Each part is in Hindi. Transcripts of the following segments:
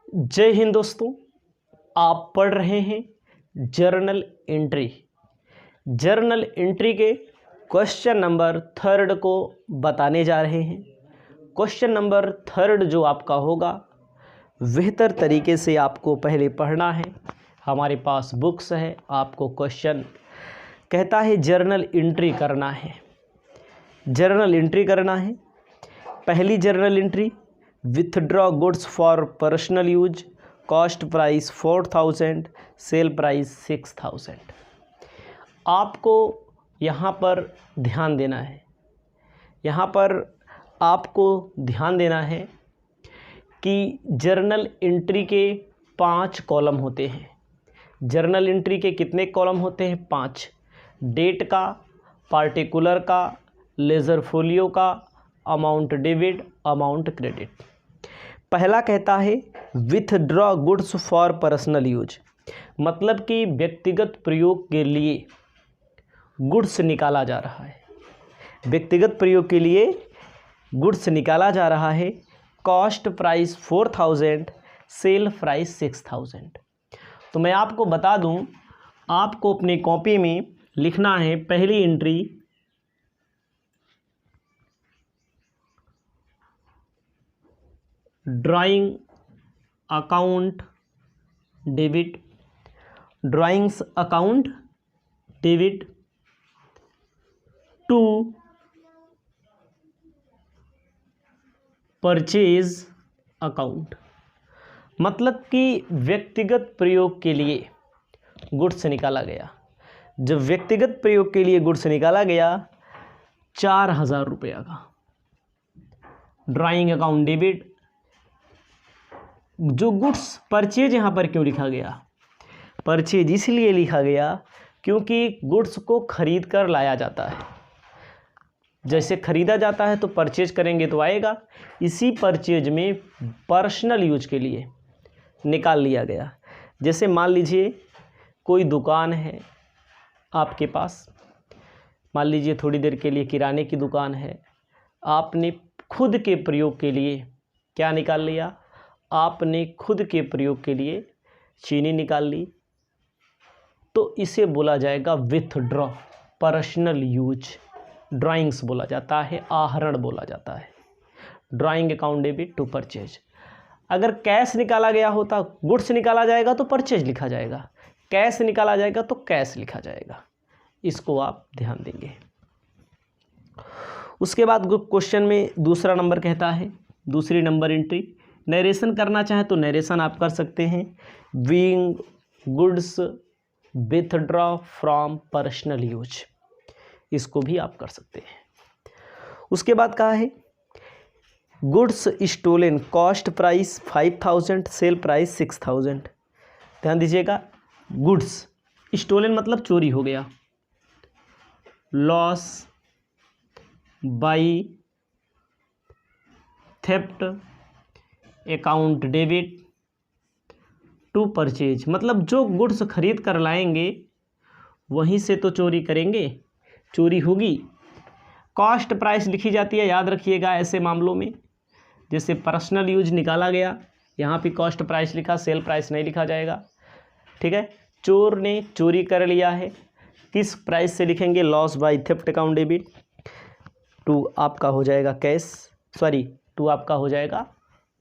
जय हिंद दोस्तों, आप पढ़ रहे हैं जर्नल एंट्री। जर्नल एंट्री के क्वेश्चन नंबर 3 को बताने जा रहे हैं। क्वेश्चन नंबर 3 जो आपका होगा, बेहतर तरीके से आपको पहले पढ़ना है। हमारे पास बुक्स है, आपको क्वेश्चन कहता है जर्नल एंट्री करना है। जर्नल एंट्री करना है। पहली journal entry, withdraw goods for personal use, cost price 4000, cell price 6000। आपको यहाँ पर ध्यान देना है। यहाँ पर आपको ध्यान देना है कि जर्नल एंट्री के 5 कॉलम होते हैं। जर्नल एंट्री के कितने कॉलम होते हैं? 5। डेट का, पार्टिकुलर का, लेजर फोलियो का, अमाउंट डेबिट, अमाउंट क्रेडिट। पहला कहता है withdraw goods for personal use, मतलब कि व्यक्तिगत प्रयोग के लिए गुड्स निकाला जा रहा है। व्यक्तिगत प्रयोग के लिए गुड्स निकाला जा रहा है। Cost price 4000, cell price 6000। तो मैं आपको बता दूं, आपको अपनी कॉपी में लिखना है पहली entry, drawing account debit, drawings account debit to purchase account, मतलब कि व्यक्तिगत प्रयोग के लिए गुड्स निकाला गया। जब व्यक्तिगत प्रयोग के लिए गुड्स निकाला गया 4000 रुपया का, ड्राइंग अकाउंट डेबिट। जो गुड्स परचेज यहाँ पर क्यों लिखा गया? परचेज इसलिए लिखा गया क्योंकि गुड्स को खरीद कर लाया जाता है। जैसे खरीदा जाता है तो परचेज करेंगे तो आएगा। इसी परचेज में पर्सनल यूज के लिए निकाल लिया गया। जैसे मान लीजिए कोई दुकान है आपके पास, मान लीजिए थोड़ी देर के लिए किराने की दुकान है। आपने खुद के प्रयोग के लिए क्या निकाल लिया? आपने खुद के प्रयोग के लिए चीनी निकाल ली, तो इसे बोला जाएगा विथड्रॉ, पर्सनल यूज। ड्राइंग्स बोला जाता है, आहरण बोला जाता है। Drawing account debit to purchase. अगर कैश निकाला गया होता, गुड्स निकाला जाएगा तो परचेज लिखा जाएगा, कैश निकाला जाएगा तो कैश लिखा जाएगा। इसको आप ध्यान देंगे। उसके बाद क्वेश्चन में दूसरा नंबर कहता है, दूसरी नंबर एंट्री, नरेशन करना चाहे तो नरेशन आप कर सकते हैं। Being goods withdraw from personal use, इसको भी आप कर सकते हैं। उसके बाद कहा है goods stolen, cost price 5000, sale price 6000। ध्यान दीजिएगा, गुड्स स्टोलन मतलब चोरी हो गया। Loss by theft account debit to purchase, मतलब जो गुड्स खरीद कर लाएंगे वहीं से तो चोरी करेंगे, चोरी होगी। कॉस्ट प्राइस लिखी जाती है, याद रखिएगा ऐसे मामलों में। जैसे पर्सनल यूज निकाला गया, यहाँ पे कॉस्ट प्राइस लिखा, सेल प्राइस नहीं लिखा जाएगा। ठीक है, चोर ने चोरी कर लिया है, किस प्राइस से लिखेंगे? Loss by theft account debit to आपका हो जाएगा कैश, टू आपका हो जाएगा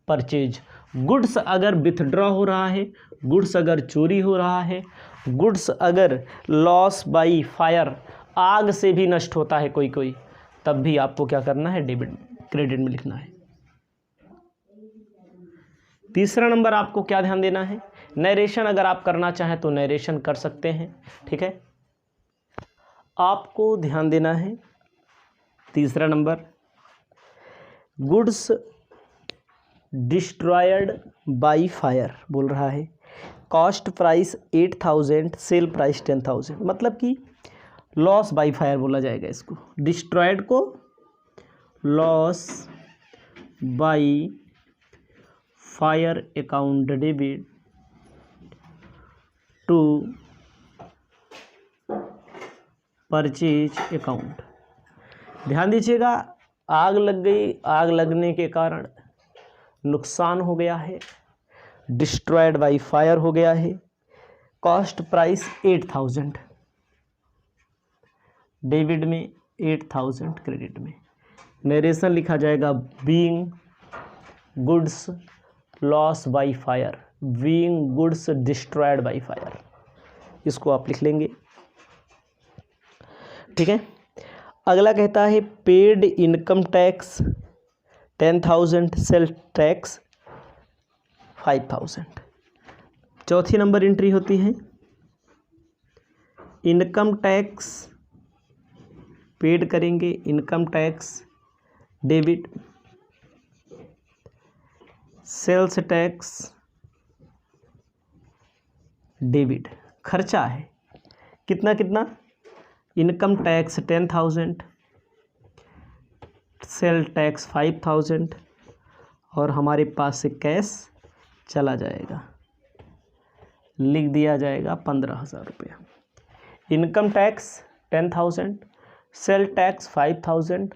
परचेज। गुड्स अगर विथड्रॉ हो रहा है, गुड्स अगर चोरी हो रहा है, गुड्स अगर लॉस बाई फायर, आग से भी नष्ट होता है कोई, तब भी आपको क्या करना है? डेबिट, क्रेडिट में लिखना है। तीसरा नंबर आपको क्या ध्यान देना है? नरेशन अगर आप करना चाहें तो नरेशन कर सकते हैं। ठीक है, आपको ध्यान देना है। तीसरा number, goods destroyed by fire बोल रहा है। कॉस्ट प्राइस 8000, सेल प्राइस 10000, मतलब कि लॉस बाई फायर बोला जाएगा इसको। डिस्ट्रॉयड को loss by fire account debit to purchase account. ध्यान दीजिएगा, आग लग गई, आग लगने के कारण नुकसान हो गया है, डिस्ट्रॉयड बाई फायर हो गया है। कॉस्ट प्राइस 8000, डेबिट में 8000, क्रेडिट में। नरेशन लिखा जाएगा being goods loss by fire, being goods destroyed by fire, इसको आप लिख लेंगे। ठीक है। अगला कहता है paid income tax 10,000, sale tax 5,000। चौथी नंबर एंट्री होती है इनकम टैक्स पेड करेंगे, income tax debit, sales tax debit. खर्चा है कितना कितना, इनकम टैक्स 10,000, सेल टैक्स 5,000 और हमारे पास से कैश चला जाएगा, लिख दिया जाएगा 15,000 रुपया। इनकम टैक्स 10,000, सेल टैक्स 5,000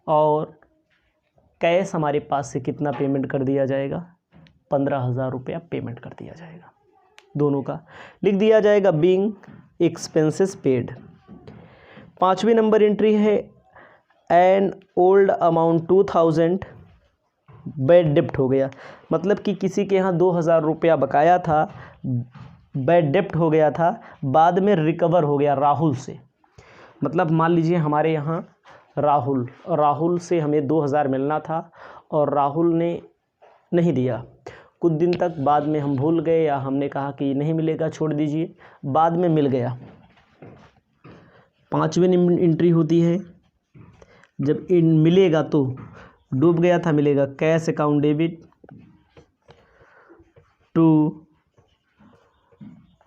और कैश हमारे पास से कितना पेमेंट कर दिया जाएगा, 15,000 रुपया पेमेंट कर दिया जाएगा। दोनों का लिख दिया जाएगा बीइंग एक्सपेंसेस पेड। पांचवी नंबर एंट्री है एन ओल्ड अमाउंट 2,000 बैड डेप्ट हो गया, मतलब कि किसी के यहाँ 2,000 रुपया बकाया था, बैड डेप्ट हो गया था, बाद में रिकवर हो गया राहुल से। मतलब मान लीजिए हमारे यहाँ राहुल से हमें 2,000 मिलना था और राहुल ने नहीं दिया, कुछ दिन तक, बाद में हम भूल गए या हमने कहा कि नहीं मिलेगा छोड़ दीजिए, बाद में मिल गया। पांचवी एंट्री होती है जब इन मिलेगा तो डूब गया था मिलेगा, cash account debit to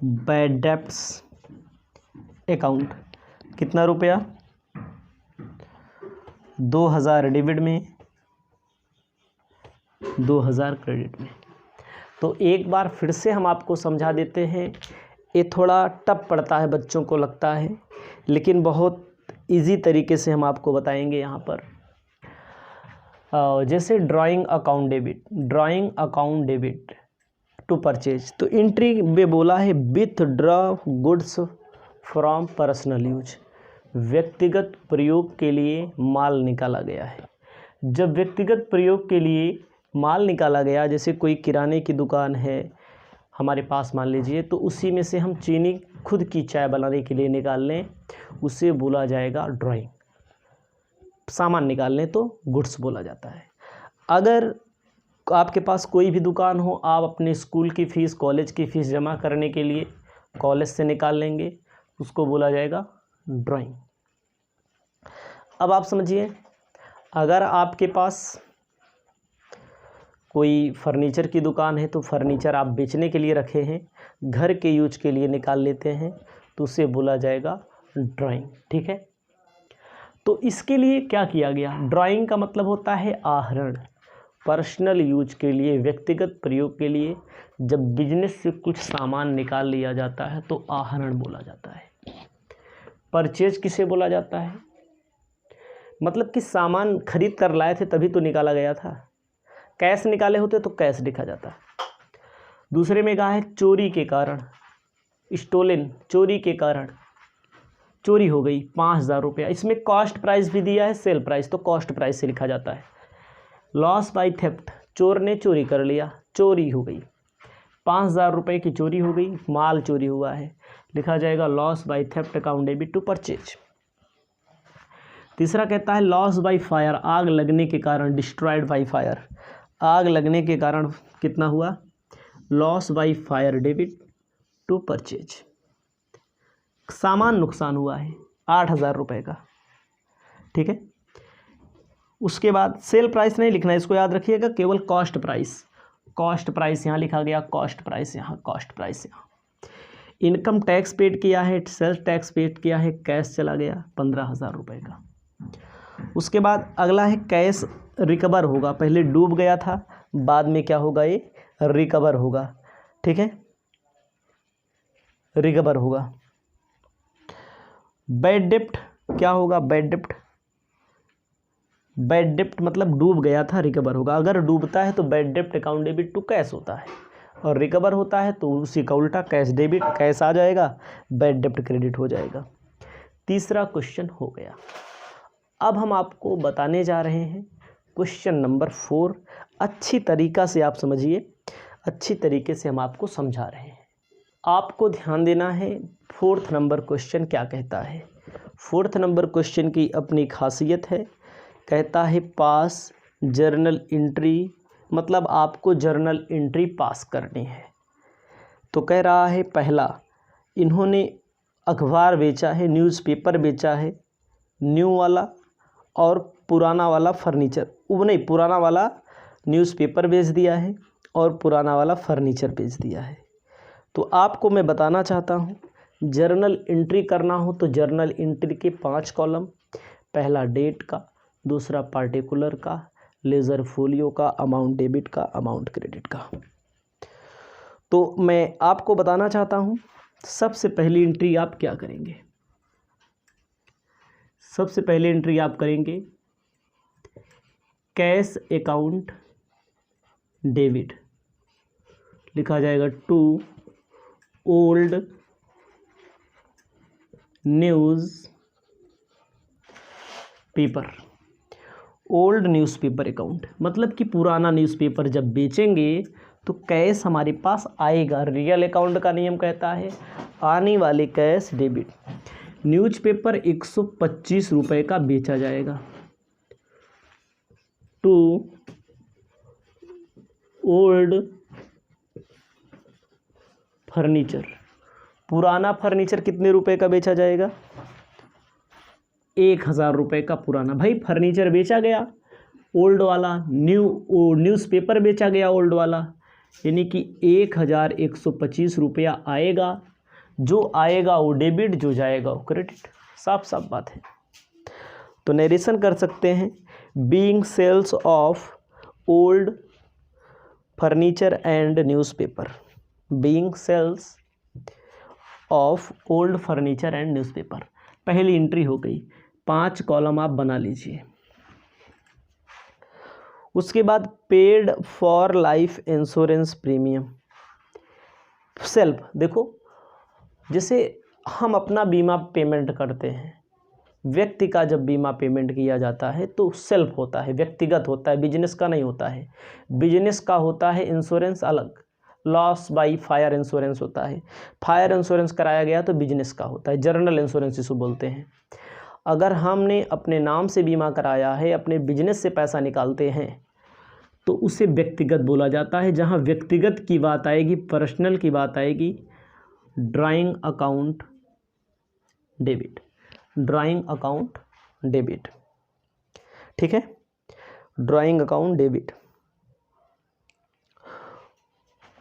bad debts account, कितना रुपया, 2,000 डेबिट में, 2,000 क्रेडिट में। तो एक बार फिर से हम आपको समझा देते हैं, ये थोड़ा टफ पड़ता है, बच्चों को लगता है, लेकिन बहुत इजी तरीके से हम आपको बताएंगे यहाँ पर। जैसे drawing account debit to purchase, तो एंट्री में बोला है withdraw goods from personal use, व्यक्तिगत प्रयोग के लिए माल निकाला गया है। जब व्यक्तिगत प्रयोग के लिए माल निकाला गया, जैसे कोई किराने की दुकान है हमारे पास मान लीजिए, तो उसी में से हम चीनी खुद की चाय बनाने के लिए निकाल लें, उसे बोला जाएगा ड्राइंग। सामान निकाल लें तो गुड्स बोला जाता है। अगर आपके पास कोई भी दुकान हो, आप अपने स्कूल की फ़ीस, कॉलेज की फ़ीस जमा करने के लिए कॉलेज से निकाल लेंगे, उसको बोला जाएगा ड्राइंग। अब आप समझिए, अगर आपके पास कोई फर्नीचर की दुकान है तो फर्नीचर आप बेचने के लिए रखे हैं, घर के यूज के लिए निकाल लेते हैं, तो उसे बोला जाएगा ड्राइंग। ठीक है। तो इसके लिए क्या किया गया, ड्राइंग का मतलब होता है आहरण, पर्सनल यूज के लिए, व्यक्तिगत प्रयोग के लिए जब बिजनेस से कुछ सामान निकाल लिया जाता है तो आहरण बोला जाता है। परचेज किसे बोला जाता है, मतलब कि सामान खरीद कर लाए थे तभी तो निकाला गया था, कैश निकाले होते तो कैश लिखा जाता। दूसरे में कहा है चोरी के कारण, स्टोलन, चोरी के कारण चोरी हो गई 5,000 रुपया, इसमें कॉस्ट प्राइस भी दिया है, सेल प्राइस, तो कॉस्ट प्राइस से लिखा जाता है। लॉस बाई थेफ्ट, चोर ने चोरी कर लिया, चोरी हो गई 5,000 रुपये की चोरी हो गई, माल चोरी हुआ है, लिखा जाएगा loss by theft account debit to purchase. तीसरा कहता है लॉस बाई फायर, आग लगने के कारण, डिस्ट्रॉयड बाई फायर, आग लगने के कारण कितना हुआ, loss by fire debit to purchase. सामान नुकसान हुआ है 8,000 रुपये का। ठीक है। उसके बाद सेल प्राइस नहीं लिखना है, इसको याद रखिएगा, केवल कॉस्ट प्राइस, कॉस्ट प्राइस यहाँ लिखा गया, कॉस्ट प्राइस यहाँ, कॉस्ट प्राइस यहाँ। इनकम टैक्स पेड किया है, सेल्स टैक्स पेड किया है, कैश चला गया 15,000 रुपये का। उसके बाद अगला है कैश रिकवर होगा, पहले डूब गया था, बाद में क्या होगा, ये रिकवर होगा। ठीक है, रिकवर होगा। बैड डेप्ट क्या होगा, बैड डेप्ट, बैड डेप्ट मतलब डूब गया था, रिकवर होगा। अगर डूबता है तो बैड डेप्ट अकाउंट डेबिट टू कैश होता है, और रिकवर होता है तो उसी का उल्टा कैश डेबिट, कैश आ जाएगा, बैड डेब्ट क्रेडिट हो जाएगा। तीसरा क्वेश्चन हो गया। अब हम आपको बताने जा रहे हैं क्वेश्चन नंबर 4। अच्छी तरीक़ा से आप समझिए, अच्छी तरीके से हम आपको समझा रहे हैं। आपको ध्यान देना है 4th नंबर क्वेश्चन क्या कहता है। 4th नंबर क्वेश्चन की अपनी खासियत है, कहता है पास जर्नल एंट्री, मतलब आपको जर्नल एंट्री पास करनी है। तो कह रहा है पहला, इन्होंने अखबार बेचा है, न्यूज़पेपर बेचा है, न्यू वाला, और पुराना वाला फर्नीचर, वो नहीं, पुराना वाला न्यूज़पेपर बेच दिया है और पुराना वाला फर्नीचर बेच दिया है। तो आपको मैं बताना चाहता हूँ, जर्नल एंट्री करना हो तो जर्नल एंट्री के 5 कॉलम, पहला डेट का, दूसरा पार्टिकुलर का, लेज़र फोलियो का, अमाउंट डेबिट का, अमाउंट क्रेडिट का। तो मैं आपको बताना चाहता हूँ, सबसे पहली एंट्री आप क्या करेंगे। सबसे पहले एंट्री आप करेंगे कैश अकाउंट डेबिट, लिखा जाएगा to old newspaper. Old newspaper account मतलब कि पुराना न्यूज़पेपर जब बेचेंगे तो कैश हमारे पास आएगा। रियल अकाउंट का नियम कहता है आने वाले कैश डेबिट। न्यूज़पेपर 125 रुपये का बेचा जाएगा टू ओल्ड फर्नीचर। पुराना फर्नीचर कितने रुपए का बेचा जाएगा, 1000 रुपये का पुराना। भाई फर्नीचर बेचा गया ओल्ड वाला, न्यूज़पेपर बेचा गया ओल्ड वाला, यानी कि 1125 रुपया आएगा। जो आएगा वो डेबिट, जो जाएगा वो क्रेडिट। साफ साफ बात है। तो नरेशन कर सकते हैं, being sales of old furniture and newspaper. Being sales of old furniture and newspaper, पहली एंट्री हो गई। 5 कॉलम आप बना लीजिए। उसके बाद paid for life insurance premium. Self, देखो जैसे हम अपना बीमा पेमेंट करते हैं, व्यक्ति का जब बीमा पेमेंट किया जाता है तो सेल्फ होता है, व्यक्तिगत होता है, बिजनेस का नहीं होता है। बिजनेस का होता है इंश्योरेंस अलग, लॉस बाई फायर इंश्योरेंस होता है। फायर इंश्योरेंस कराया गया तो बिजनेस का होता है, जनरल इंश्योरेंस जिसको बोलते हैं। अगर हमने अपने नाम से बीमा कराया है, अपने बिजनेस से पैसा निकालते हैं, तो उसे व्यक्तिगत बोला जाता है। जहाँ व्यक्तिगत की बात आएगी, पर्सनल की बात आएगी, drawing account debit. Drawing account debit, ठीक है, ड्राइंग अकाउंट डेबिट।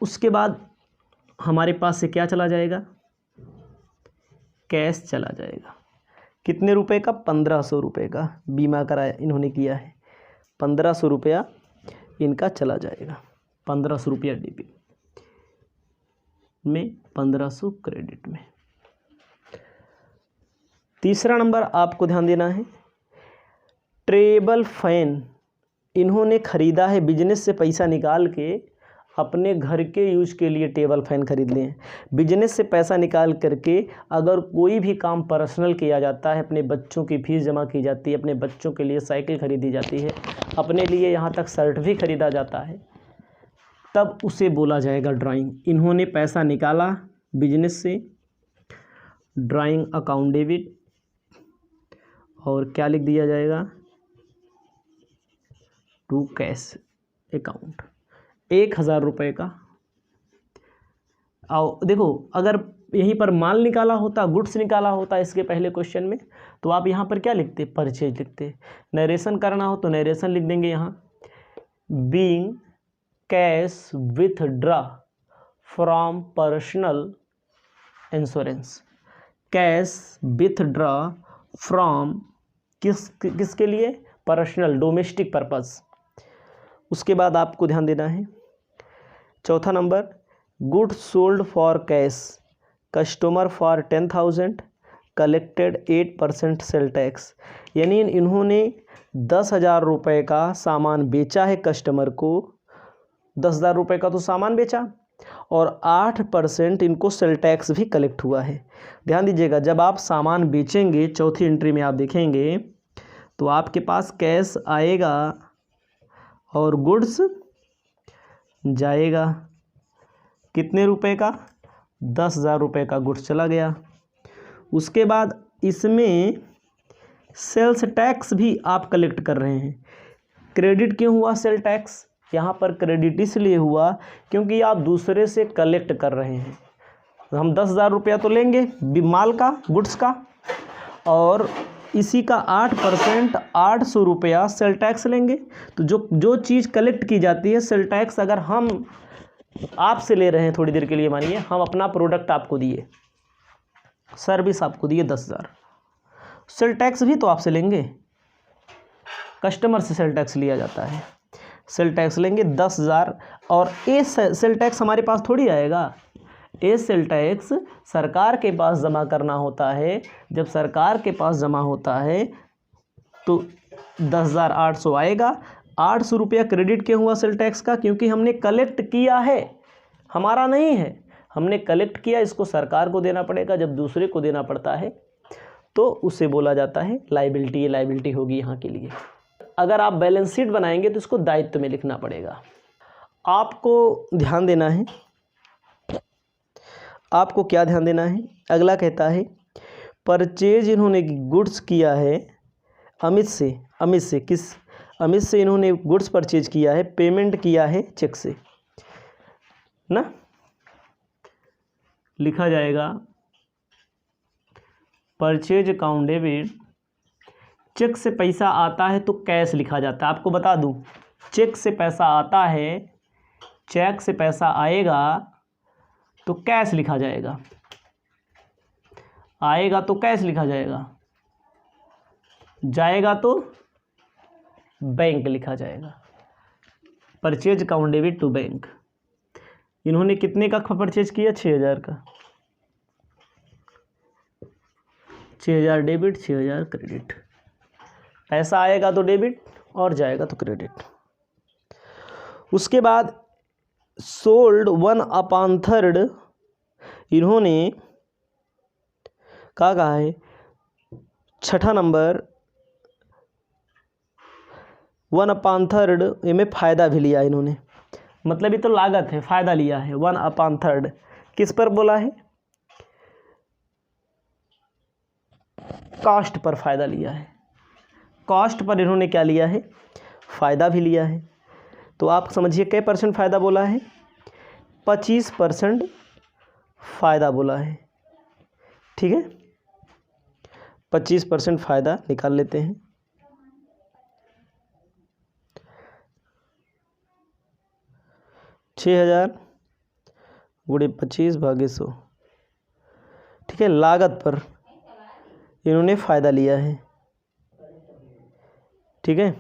उसके बाद हमारे पास से क्या चला जाएगा, कैश चला जाएगा। कितने रुपए का, 1500 रुपये का बीमा कराया इन्होंने किया है, 1500 रुपया इनका चला जाएगा। 1500 रुपया डेबिट में, 1500 क्रेडिट में। तीसरा नंबर आपको ध्यान देना है, टेबल फैन इन्होंने ख़रीदा है, बिजनेस से पैसा निकाल के अपने घर के यूज के लिए टेबल फैन खरीद लिए। बिजनेस से पैसा निकाल करके अगर कोई भी काम पर्सनल किया जाता है, अपने बच्चों की फ़ीस जमा की जाती है, अपने बच्चों के लिए साइकिल खरीदी जाती है, अपने लिए यहाँ तक शर्ट भी खरीदा जाता है, तब उसे बोला जाएगा ड्राइंग। इन्होंने पैसा निकाला बिजनेस से, ड्राइंग अकाउंट डेबिट, और क्या लिख दिया जाएगा, टू कैश अकाउंट। 1000 रुपये का। और देखो अगर यहीं पर माल निकाला होता, गुड्स निकाला होता इसके पहले क्वेश्चन में, तो आप यहाँ पर क्या लिखते, परचेज लिखते। नरेशन करना हो तो नरेशन लिख देंगे यहाँ, being cash withdraw from personal insurance. Cash withdraw from किसके लिए, पर्सनल डोमेस्टिक पर्पस। उसके बाद आपको ध्यान देना है, चौथा number, goods sold for cash, customer for 10,000, collected 8% sale tax. यानी इन्होंने 10,000 रुपये का सामान बेचा है कस्टमर को, 10,000 रुपये का तो सामान बेचा, और 8% इनको सेल टैक्स भी कलेक्ट हुआ है। ध्यान दीजिएगा, जब आप सामान बेचेंगे, चौथी एंट्री में आप देखेंगे तो आपके पास कैश आएगा और गुड्स जाएगा। कितने रुपए का? 10,000 रुपये का गुड्स चला गया। उसके बाद इसमें सेल्स टैक्स भी आप कलेक्ट कर रहे हैं। क्रेडिट क्यों हुआ सेल टैक्स? यहाँ पर क्रेडिट इसलिए हुआ क्योंकि आप दूसरे से कलेक्ट कर रहे हैं। हम 10,000 रुपया तो लेंगे माल का, गुड्स का, और इसी का 8% 800 रुपया सेल टैक्स लेंगे। तो जो चीज़ कलेक्ट की जाती है सेल टैक्स, अगर हम आपसे ले रहे हैं थोड़ी देर के लिए, मानिए हम अपना प्रोडक्ट आपको दिए, सर्विस आपको दिए 10,000, सेल टैक्स भी तो आपसे लेंगे। कस्टमर से सेल टैक्स लिया जाता है, सेल टैक्स लेंगे 10,000। और ये सेल टैक्स हमारे पास थोड़ी आएगा, ये सेल टैक्स सरकार के पास जमा करना होता है। जब सरकार के पास जमा होता है तो 10,800 आएगा। 800 रुपया क्रेडिट क्यों हुआ सेल टैक्स का? क्योंकि हमने कलेक्ट किया है, हमारा नहीं है, हमने कलेक्ट किया, इसको सरकार को देना पड़ेगा। जब दूसरे को देना पड़ता है तो उसे बोला जाता है लायबिलिटी। ये लायबिलिटी होगी यहाँ के लिए। अगर आप बैलेंस शीट बनाएंगे तो इसको दायित्व में लिखना पड़ेगा। आपको ध्यान देना है, आपको क्या ध्यान देना है? अगला कहता है परचेज इन्होंने गुड्स किया है अमित से किस? अमित से इन्होंने गुड्स परचेज किया है, पेमेंट किया है चेक से ना, लिखा जाएगा परचेज अकाउंट डेबिट। चेक से पैसा आता है तो कैश लिखा जाता है। आपको बता दूं, चेक से पैसा आता है, चेक से पैसा आएगा तो कैश लिखा जाएगा, आएगा तो कैश लिखा जाएगा, जाएगा तो बैंक लिखा जाएगा। Purchase account debit to bank. इन्होंने कितने का परचेज किया? 6,000 का। 6,000 डेबिट, 6,000 क्रेडिट। पैसा आएगा तो डेबिट और जाएगा तो क्रेडिट। उसके बाद सोल्ड 1/3 इन्होंने क्या कहा है? छठा नंबर 1/3 में फ़ायदा भी लिया इन्होंने, मतलब ये तो लागत है, फ़ायदा लिया है। 1/3 किस पर बोला है? कॉस्ट पर फ़ायदा लिया है। कॉस्ट पर इन्होंने क्या लिया है? फ़ायदा भी लिया है। तो आप समझिए कै % फ़ायदा बोला है? 25% फ़ायदा बोला है। ठीक है, 25% फ़ायदा निकाल लेते हैं। $6,000 गुणे 25/100। ठीक है, लागत पर इन्होंने फ़ायदा लिया है। ठीक है,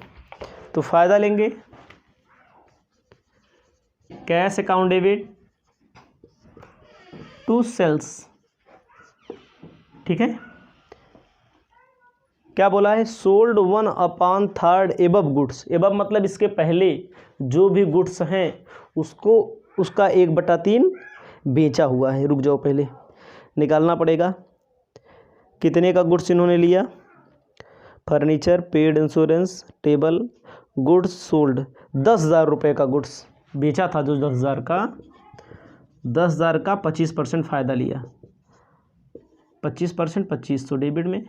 तो फ़ायदा लेंगे cash account debit to sales. ठीक है, क्या बोला है? Sold 1/3 above goods. एबव मतलब इसके पहले जो भी गुड्स हैं उसको उसका 1/3 बेचा हुआ है। रुक जाओ, पहले निकालना पड़ेगा कितने का गुड्स इन्होंने लिया। Furniture, paid insurance, table, goods sold. 10,000 रुपये का गुड्स बेचा था, जो 10,000 का 25% फ़ायदा लिया। 25% 2500 डेबिट में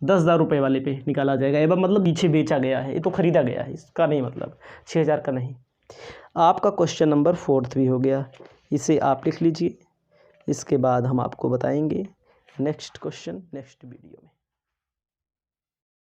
10,000 रुपये वाले पे निकाला जाएगा। एवं मतलब पीछे बेचा गया है, ये तो ख़रीदा गया है, इसका नहीं मतलब 6,000 का नहीं। आपका क्वेश्चन नंबर 4 भी हो गया, इसे आप लिख लीजिए। इसके बाद हम आपको बताएंगे नेक्स्ट क्वेश्चन नेक्स्ट वीडियो में।